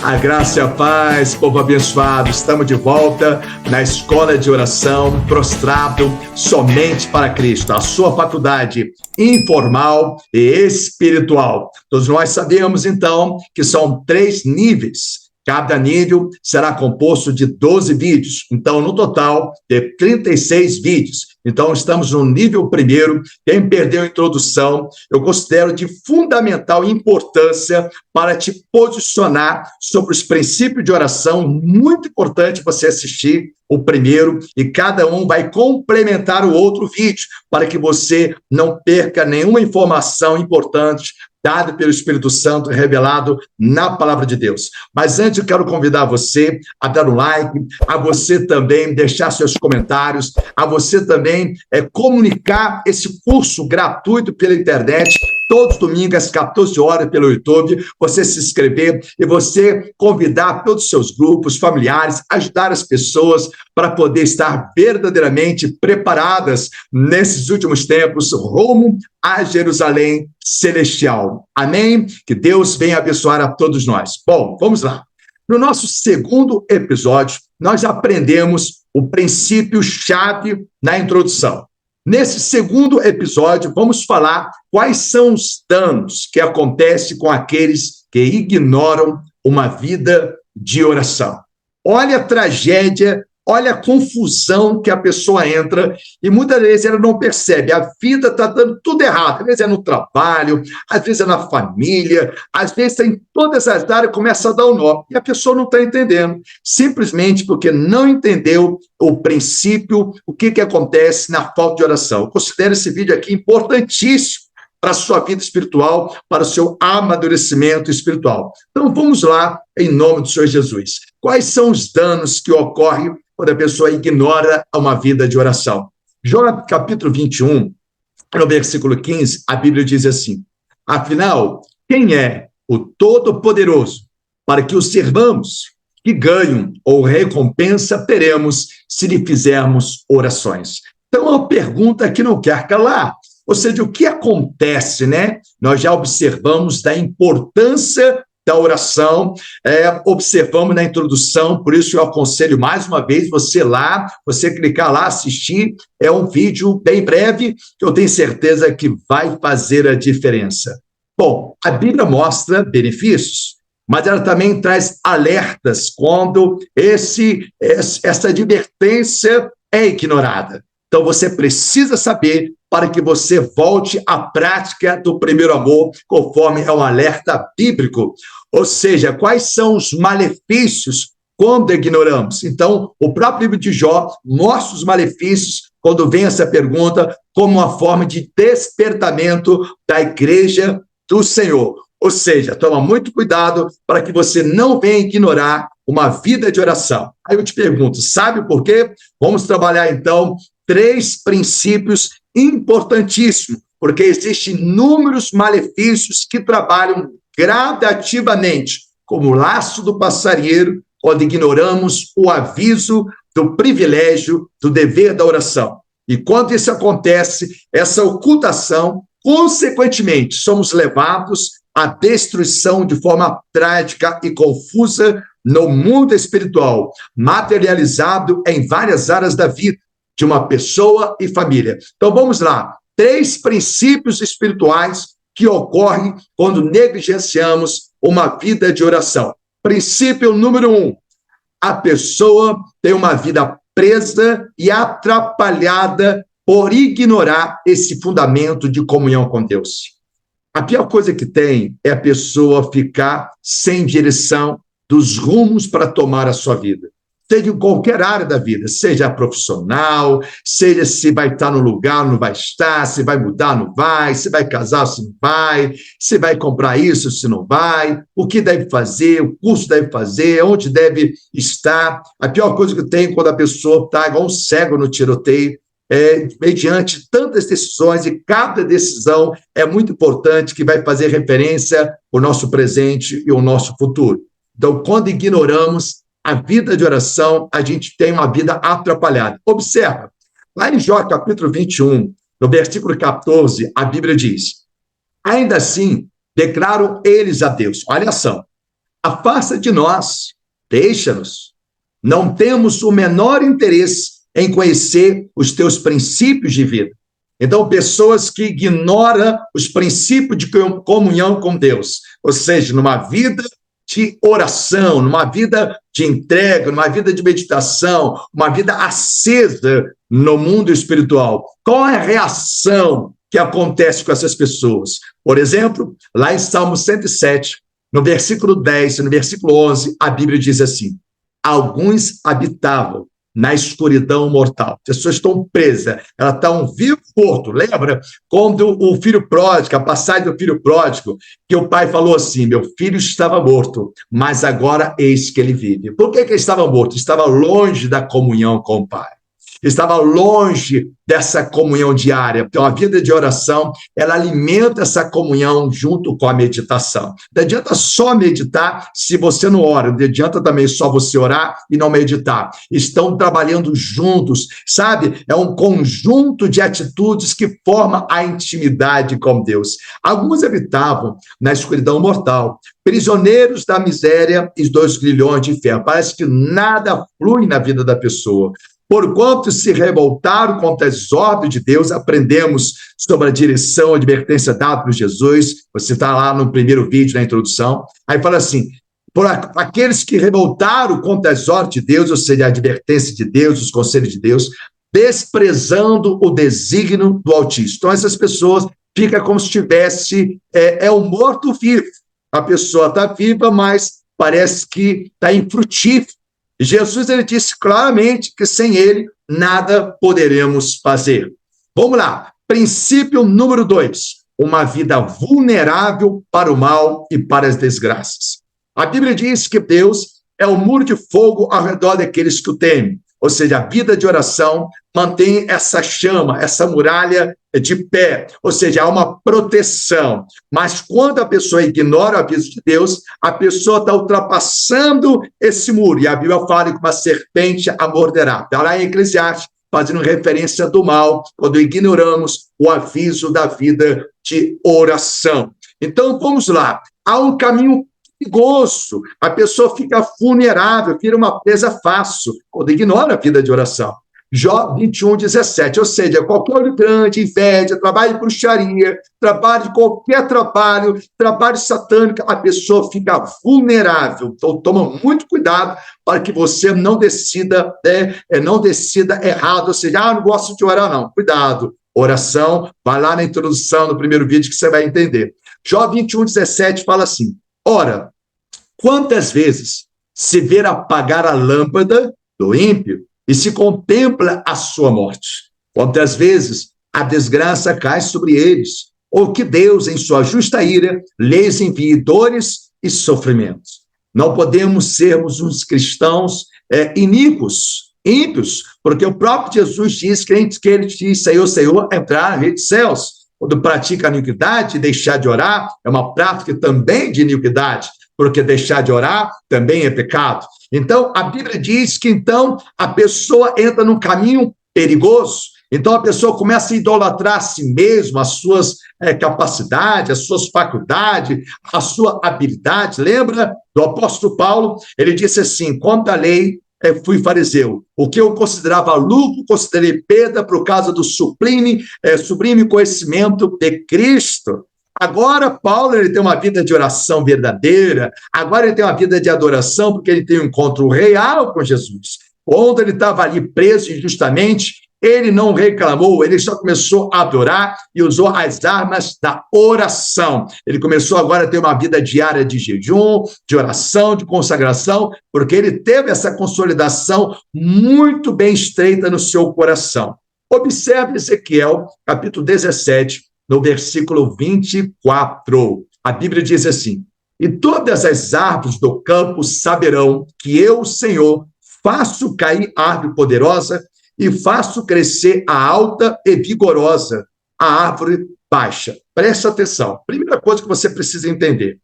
A graça e a paz, povo abençoado, estamos de volta na escola de oração, prostrado somente para Cristo, a sua faculdade informal e espiritual. Todos nós sabemos, então, que são 3 níveis. Cada nível será composto de 12 vídeos. Então, no total, de 36 vídeos. Então, estamos no nível primeiro. Quem perdeu a introdução, eu considero de fundamental importância para te posicionar sobre os princípios de oração. Muito importante você assistir o primeiro e cada um vai complementar o outro vídeo para que você não perca nenhuma informação importante dado pelo Espírito Santo, revelado na Palavra de Deus. Mas antes eu quero convidar você a dar um like, a você também deixar seus comentários, a você também comunicar esse curso gratuito pela internet, todos os domingos às 14 horas pelo YouTube, você se inscrever e você convidar todos os seus grupos, familiares, ajudar as pessoas para poder estar verdadeiramente preparadas nesses últimos tempos rumo a Jerusalém Celestial. Amém? Que Deus venha abençoar a todos nós. Bom, vamos lá. No nosso segundo episódio, nós aprendemos o princípio-chave na introdução. Nesse segundo episódio, vamos falar quais são os danos que acontecem com aqueles que ignoram uma vida de oração. Olha a tragédia, olha a confusão que a pessoa entra e muitas vezes ela não percebe. A vida está dando tudo errado. Às vezes é no trabalho, às vezes é na família, às vezes em todas as áreas começa a dar um nó. E a pessoa não está entendendo, simplesmente porque não entendeu o princípio, o que acontece na falta de oração. Eu considero esse vídeo aqui importantíssimo para a sua vida espiritual, para o seu amadurecimento espiritual. Então vamos lá, em nome do Senhor Jesus. Quais são os danos que ocorrem quando a pessoa ignora uma vida de oração? Jó capítulo 21, no versículo 15, a Bíblia diz assim: afinal, quem é o Todo-Poderoso para que o servamos? Que ganho ou recompensa teremos se lhe fizermos orações? Então, é uma pergunta que não quer calar. Ou seja, o que acontece, né? Nós já observamos da importância da oração, observamos na introdução, por isso eu aconselho mais uma vez você clicar lá, assistir, é um vídeo bem breve, que eu tenho certeza que vai fazer a diferença. Bom, a Bíblia mostra benefícios, mas ela também traz alertas quando essa advertência é ignorada. Então você precisa saber para que você volte à prática do primeiro amor, conforme é um alerta bíblico. Ou seja, quais são os malefícios quando ignoramos? Então, o próprio livro de Jó mostra os malefícios quando vem essa pergunta como uma forma de despertamento da igreja do Senhor. Ou seja, toma muito cuidado para que você não venha ignorar uma vida de oração. Aí eu te pergunto, sabe por quê? Vamos trabalhar, então, 3 princípios importantíssimos, porque existem inúmeros malefícios que trabalham gradativamente, como o laço do passarinheiro, quando ignoramos o aviso do privilégio, do dever da oração. E quando isso acontece, essa ocultação, consequentemente, somos levados à destruição de forma trágica e confusa no mundo espiritual, materializado em várias áreas da vida de uma pessoa e família. Então vamos lá, 3 princípios espirituais que ocorrem quando negligenciamos uma vida de oração. Princípio número 1, a pessoa tem uma vida presa e atrapalhada por ignorar esse fundamento de comunhão com Deus. A pior coisa que tem é a pessoa ficar sem direção dos rumos para tomar a sua vida. Seja em qualquer área da vida, seja profissional, seja se vai estar no lugar, não vai estar, se vai mudar, não vai, se vai casar, se não vai, se vai comprar isso, se não vai, o que deve fazer, o curso deve fazer, onde deve estar. A pior coisa que tem quando a pessoa está igual um cego no tiroteio, mediante tantas decisões, e cada decisão é muito importante, que vai fazer referência ao nosso presente e ao nosso futuro. Então, quando ignoramos a vida de oração, a gente tem uma vida atrapalhada. Observa, lá em Jó, capítulo 21, no versículo 14, a Bíblia diz: ainda assim, declaram eles a Deus, olha só, afasta de nós, deixa-nos. Não temos o menor interesse em conhecer os teus princípios de vida. Então, pessoas que ignoram os princípios de comunhão com Deus, ou seja, numa vida de oração, numa vida de entrega, numa vida de meditação, uma vida acesa no mundo espiritual. Qual é a reação que acontece com essas pessoas? Por exemplo, lá em Salmo 107, no versículo 10 e no versículo 11, a Bíblia diz assim: alguns habitavam na escuridão mortal. As pessoas estão presas, elas estão vivo morto. Lembra quando o filho pródigo, a passagem do filho pródigo, que o pai falou assim: meu filho estava morto, mas agora eis que ele vive. Por que ele estava morto? Estava longe da comunhão com o pai. Estava longe dessa comunhão diária. Então, a vida de oração, ela alimenta essa comunhão junto com a meditação. Não adianta só meditar se você não ora. Não adianta também só você orar e não meditar. Estão trabalhando juntos, sabe? É um conjunto de atitudes que forma a intimidade com Deus. Alguns habitavam na escuridão mortal, prisioneiros da miséria e dos grilhões de ferro. Parece que nada flui na vida da pessoa. Porquanto se revoltaram contra as ordens de Deus, aprendemos sobre a direção, a advertência dada por Jesus. Você está lá no primeiro vídeo, na introdução. Aí fala assim: por aqueles que revoltaram contra as ordens de Deus, ou seja, a advertência de Deus, os conselhos de Deus, desprezando o desígnio do Altíssimo. Então, essas pessoas ficam como se tivesse um morto-vivo. A pessoa está viva, mas parece que está infrutífera. Jesus, ele disse claramente que sem ele nada poderemos fazer. Vamos lá. Princípio número 2. Uma vida vulnerável para o mal e para as desgraças. A Bíblia diz que Deus é o muro de fogo ao redor daqueles que o temem. Ou seja, a vida de oração mantém essa chama, essa muralha de pé. Ou seja, há uma proteção. Mas quando a pessoa ignora o aviso de Deus, a pessoa está ultrapassando esse muro. E a Bíblia fala que uma serpente a morderá. Está lá em Eclesiastes, fazendo referência do mal, quando ignoramos o aviso da vida de oração. Então, vamos lá. Há um caminho perigoso, a pessoa fica vulnerável, vira uma presa fácil, quando ignora a vida de oração. Jó 21:17, ou seja, qualquer olho grande, inveja, trabalho de bruxaria, trabalho de qualquer trabalho satânico, a pessoa fica vulnerável. Então, toma muito cuidado para que você não decida errado, ou seja, não gosto de orar, não. Cuidado, oração, vai lá na introdução, no primeiro vídeo, que você vai entender. Jó 21:17 fala assim: ora, quantas vezes se vê apagar a lâmpada do ímpio e se contempla a sua morte? Quantas vezes a desgraça cai sobre eles, ou que Deus, em sua justa ira, lhes envie dores e sofrimentos. Não podemos sermos uns cristãos iníquos, ímpios, porque o próprio Jesus diz que ele diz: Senhor, entrar na rede dos céus. Quando pratica a iniquidade, deixar de orar é uma prática também de iniquidade, porque deixar de orar também é pecado. Então, a Bíblia diz que, então, a pessoa entra num caminho perigoso. Então, a pessoa começa a idolatrar a si mesma, as suas capacidades, as suas faculdades, a sua habilidade. Lembra do apóstolo Paulo? Ele disse assim: quanto à lei, fui fariseu. O que eu considerava lucro, considerei perda por causa do sublime conhecimento de Cristo. Agora, Paulo, ele tem uma vida de oração verdadeira. Agora ele tem uma vida de adoração, porque ele tem um encontro real com Jesus. Quando ele estava ali preso injustamente, ele não reclamou, ele só começou a adorar e usou as armas da oração. Ele começou agora a ter uma vida diária de jejum, de oração, de consagração, porque ele teve essa consolidação muito bem estreita no seu coração. Observe Ezequiel, capítulo 17, no versículo 24. A Bíblia diz assim: e todas as árvores do campo saberão que eu, Senhor, faço cair árvore poderosa e faço crescer a alta e vigorosa, a árvore baixa. Preste atenção. Primeira coisa que você precisa entender.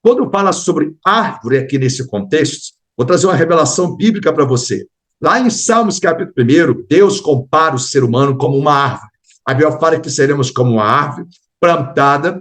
Quando fala sobre árvore aqui nesse contexto, vou trazer uma revelação bíblica para você. Lá em Salmos, capítulo 1, Deus compara o ser humano como uma árvore. A Bíblia fala que seremos como uma árvore plantada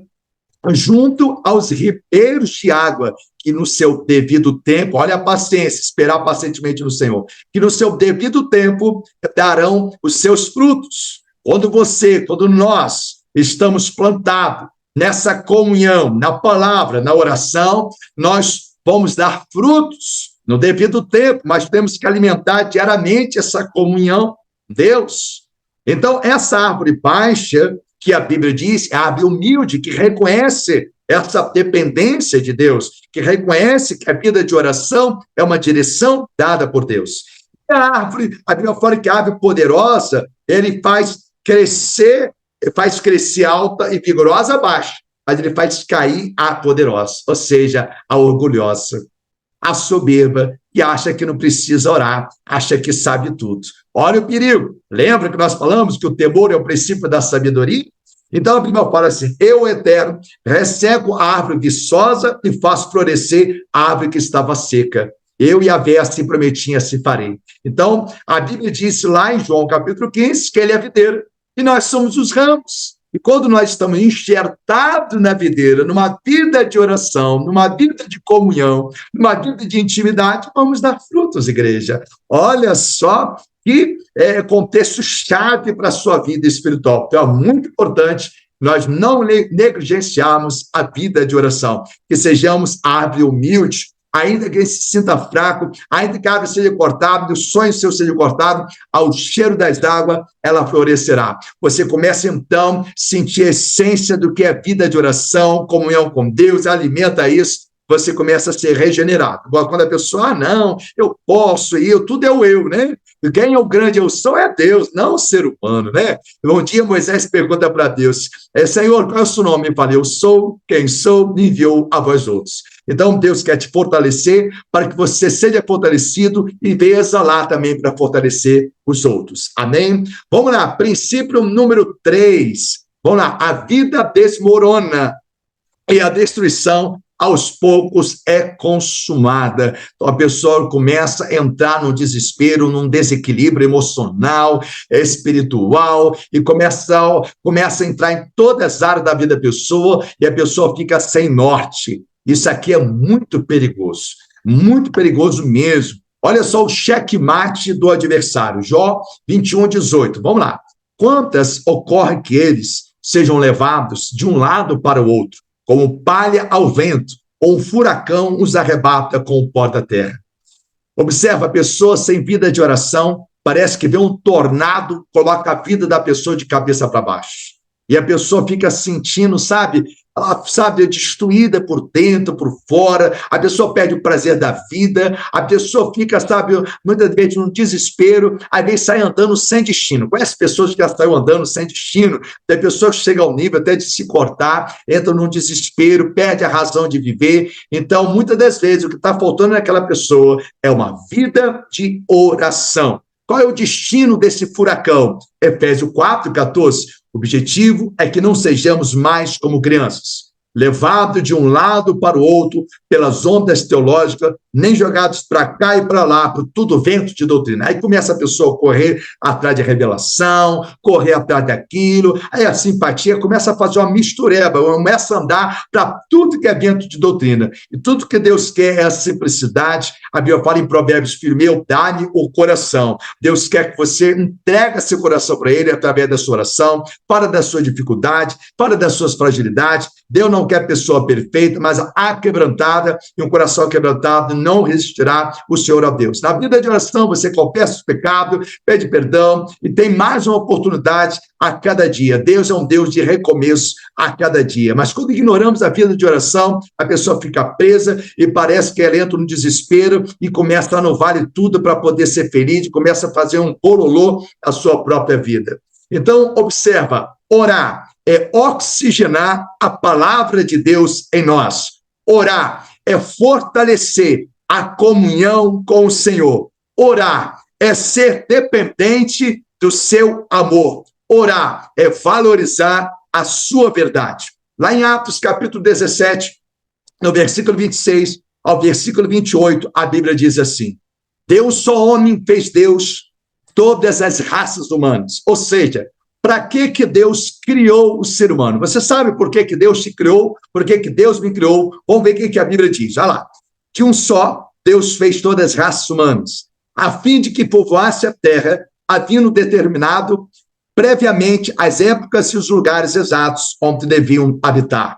junto aos ribeiros de água, que no seu devido tempo, olha a paciência, esperar pacientemente no Senhor, que no seu devido tempo darão os seus frutos. Quando nós estamos plantados nessa comunhão, na palavra, na oração, nós vamos dar frutos no devido tempo, mas temos que alimentar diariamente essa comunhão com Deus. Então, essa árvore baixa, que a Bíblia diz, é a árvore humilde, que reconhece essa dependência de Deus, que reconhece que a vida de oração é uma direção dada por Deus. A Bíblia fala que a árvore poderosa, ele faz crescer alta e vigorosa baixa, mas ele faz cair a poderosa, ou seja, a orgulhosa, a soberba, que acha que não precisa orar, acha que sabe tudo. Olha o perigo. Lembra que nós falamos que o temor é o princípio da sabedoria? Então a Bíblia fala assim: eu, Eterno, resseco a árvore viçosa e faço florescer a árvore que estava seca. Eu, Yahvé, assim prometi, assim farei. Então, a Bíblia diz lá em João capítulo 15 que ele é a videira e nós somos os ramos. E quando nós estamos enxertados na videira, numa vida de oração, numa vida de comunhão, numa vida de intimidade, vamos dar frutos, igreja. Olha só que contexto-chave para a sua vida espiritual. Então, é muito importante nós não negligenciarmos a vida de oração, que sejamos árvore humilde, ainda que ele se sinta fraco, ainda que a árvore seja cortada, o sonho seu seja cortado, ao cheiro das águas, ela florescerá. Você começa, então, a sentir a essência do que é vida de oração, comunhão com Deus, alimenta isso, você começa a ser regenerado. Agora, quando a pessoa, não, eu posso, tudo é o eu, né? Quem é o grande eu sou é Deus, não o ser humano, né? Um dia Moisés pergunta para Deus, Senhor, qual é o seu nome? Ele fala, eu sou quem sou, me enviou a vós outros. Então, Deus quer te fortalecer para que você seja fortalecido e venha exalar também para fortalecer os outros. Amém? Vamos lá, princípio número 3. Vamos lá, a vida desmorona e a destruição aos poucos é consumada. Então, a pessoa começa a entrar num desespero, num desequilíbrio emocional, espiritual, e começa a entrar em todas as áreas da vida da pessoa, e a pessoa fica sem norte. Isso aqui é muito perigoso mesmo. Olha só o checkmate do adversário, Jó 21:18. Vamos lá. Quantas ocorre que eles sejam levados de um lado para o outro, como palha ao vento, ou um furacão os arrebata com o pó da terra. Observa, a pessoa sem vida de oração, parece que vê um tornado, coloca a vida da pessoa de cabeça para baixo. E a pessoa fica sentindo, ela, destruída por dentro, por fora, a pessoa perde o prazer da vida, a pessoa fica, muitas vezes num desespero, às vezes sai andando sem destino. Conhece pessoas que já saem andando sem destino, tem pessoas que chegam ao nível até de se cortar, entram num desespero, perde a razão de viver. Então, muitas das vezes, o que está faltando naquela pessoa é uma vida de oração. Qual é o destino desse furacão? Efésios 4:14. O objetivo é que não sejamos mais como crianças, levados de um lado para o outro pelas ondas teológicas, nem jogados para cá e para lá, por tudo vento de doutrina. Aí começa a pessoa a correr atrás de revelação, correr atrás daquilo, aí a simpatia começa a fazer uma mistureba, começa a andar para tudo que é vento de doutrina. E tudo que Deus quer é a simplicidade. A Bíblia fala em Provérbios, filho meu, dá-lhe o coração. Deus quer que você entregue seu coração para Ele através da sua oração, para da sua dificuldade, para das suas fragilidades. Deus não quer pessoa perfeita, mas aquebrantada, e um coração quebrantado não resistirá o Senhor a Deus. Na vida de oração, você confessa os pecados, pede perdão e tem mais uma oportunidade a cada dia. Deus é um Deus de recomeço a cada dia. Mas quando ignoramos a vida de oração, a pessoa fica presa e parece que ela entra no desespero e começa a no vale tudo para poder ser feliz, começa a fazer um bololô à sua própria vida. Então, observa, orar é oxigenar a palavra de Deus em nós. Orar é fortalecer a comunhão com o Senhor. Orar é ser dependente do seu amor. Orar é valorizar a sua verdade. Lá em Atos, capítulo 17, no versículo 26 ao versículo 28, a Bíblia diz assim: Deus só homem fez Deus, todas as raças humanas. Ou seja, para que Deus criou o ser humano? Você sabe por que Deus te criou? Por que Deus me criou? Vamos ver o que a Bíblia diz. Olha lá. De um só, Deus fez todas as raças humanas, a fim de que povoasse a terra, havendo determinado previamente as épocas e os lugares exatos onde deviam habitar.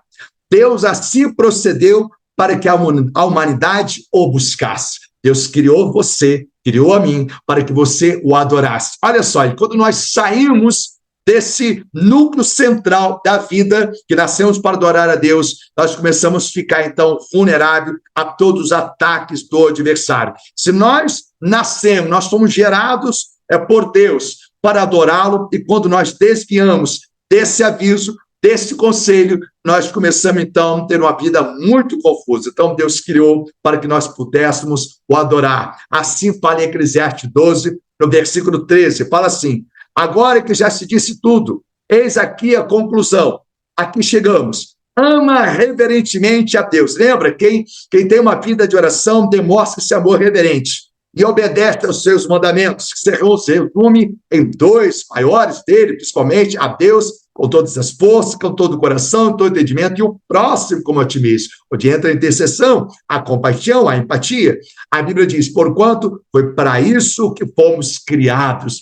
Deus assim procedeu para que a humanidade o buscasse. Deus criou você, criou a mim, para que você o adorasse. Olha só, e quando nós saímos desse núcleo central da vida, que nascemos para adorar a Deus, nós começamos a ficar, então, vulnerável a todos os ataques do adversário. Se nós nascemos, nós fomos gerados por Deus para adorá-lo, e quando nós desviamos desse aviso, desse conselho, nós começamos, então, a ter uma vida muito confusa. Então, Deus criou para que nós pudéssemos o adorar. Assim fala em Eclesiastes 12, no versículo 13, fala assim: agora que já se disse tudo, eis aqui a conclusão. Aqui chegamos. Ama reverentemente a Deus. Lembra? Quem tem uma vida de oração demonstra esse amor reverente e obedece aos seus mandamentos, que se resume em dois maiores dele, principalmente a Deus, com todas as forças, com todo o coração, todo o entendimento, e o próximo como a ti mesmo, onde entra a intercessão, a compaixão, a empatia. A Bíblia diz: porquanto foi para isso que fomos criados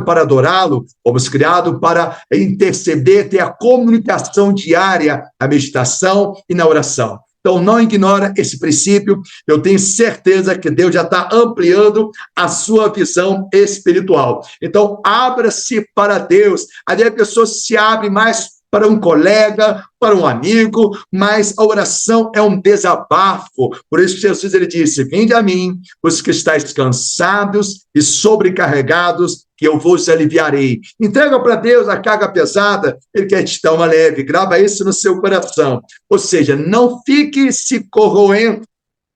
para adorá-lo, fomos criados para interceder, ter a comunicação diária, a meditação e na oração. Então, não ignora esse princípio. Eu tenho certeza que Deus já está ampliando a sua visão espiritual. Então, abra-se para Deus. Ali a pessoa se abre mais para um colega, para um amigo, mas a oração é um desabafo. Por isso que Jesus ele disse: vinde a mim, os que estáis cansados e sobrecarregados, que eu vos aliviarei. Entrega para Deus a carga pesada, ele quer te dar uma leve. Grava isso no seu coração. Ou seja, não fique se corroendo,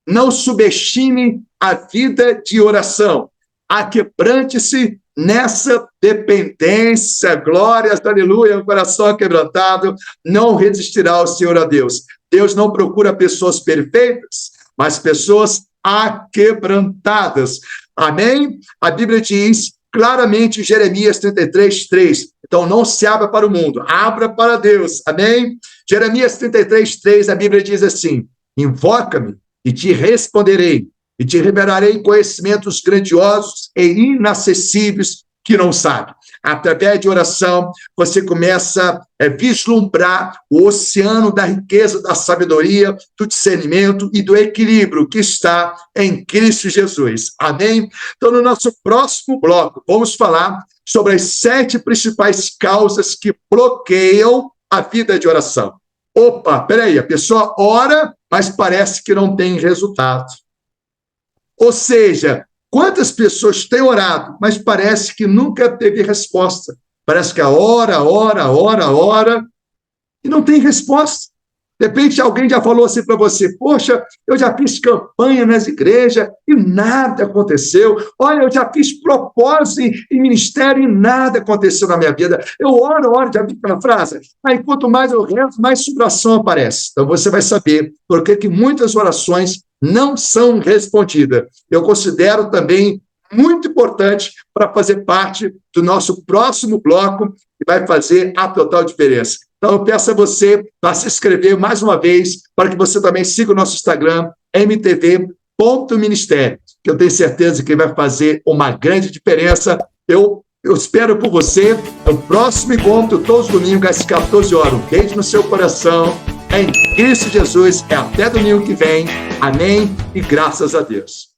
não subestime a vida de oração. Aquebrante-se nessa dependência, glórias, aleluia, um coração quebrantado não resistirá ao Senhor a Deus. Deus não procura pessoas perfeitas, mas pessoas aquebrantadas. Amém? A Bíblia diz claramente em Jeremias 33, 3. Então, não se abra para o mundo, abra para Deus. Amém? Jeremias 33, 3, a Bíblia diz assim: invoca-me e te responderei, e te revelarei conhecimentos grandiosos e inacessíveis que não sabe. Através de oração, você começa a vislumbrar o oceano da riqueza, da sabedoria, do discernimento e do equilíbrio que está em Cristo Jesus. Amém? Então, no nosso próximo bloco, vamos falar sobre as 7 principais causas que bloqueiam a vida de oração. Opa, peraí, a pessoa ora, mas parece que não tem resultado. Ou seja, quantas pessoas têm orado, mas parece que nunca teve resposta. Parece que ora, e não tem resposta. De repente, alguém já falou assim para você: poxa, eu já fiz campanha nas igrejas e nada aconteceu. Olha, eu já fiz propósito em ministério e nada aconteceu na minha vida. Eu oro, já vi aquela frase. Aí, quanto mais eu rezo, mais superação aparece. Então, você vai saber por que muitas orações não são respondidas. Eu considero também muito importante para fazer parte do nosso próximo bloco, que vai fazer a total diferença. Então, eu peço a você para se inscrever mais uma vez, para que você também siga o nosso Instagram, mtv.ministério, que eu tenho certeza que vai fazer uma grande diferença. Eu espero por você no próximo encontro, todos os domingos, às 14 horas. Um beijo no seu coração, em Cristo Jesus. Até domingo que vem. Amém e graças a Deus.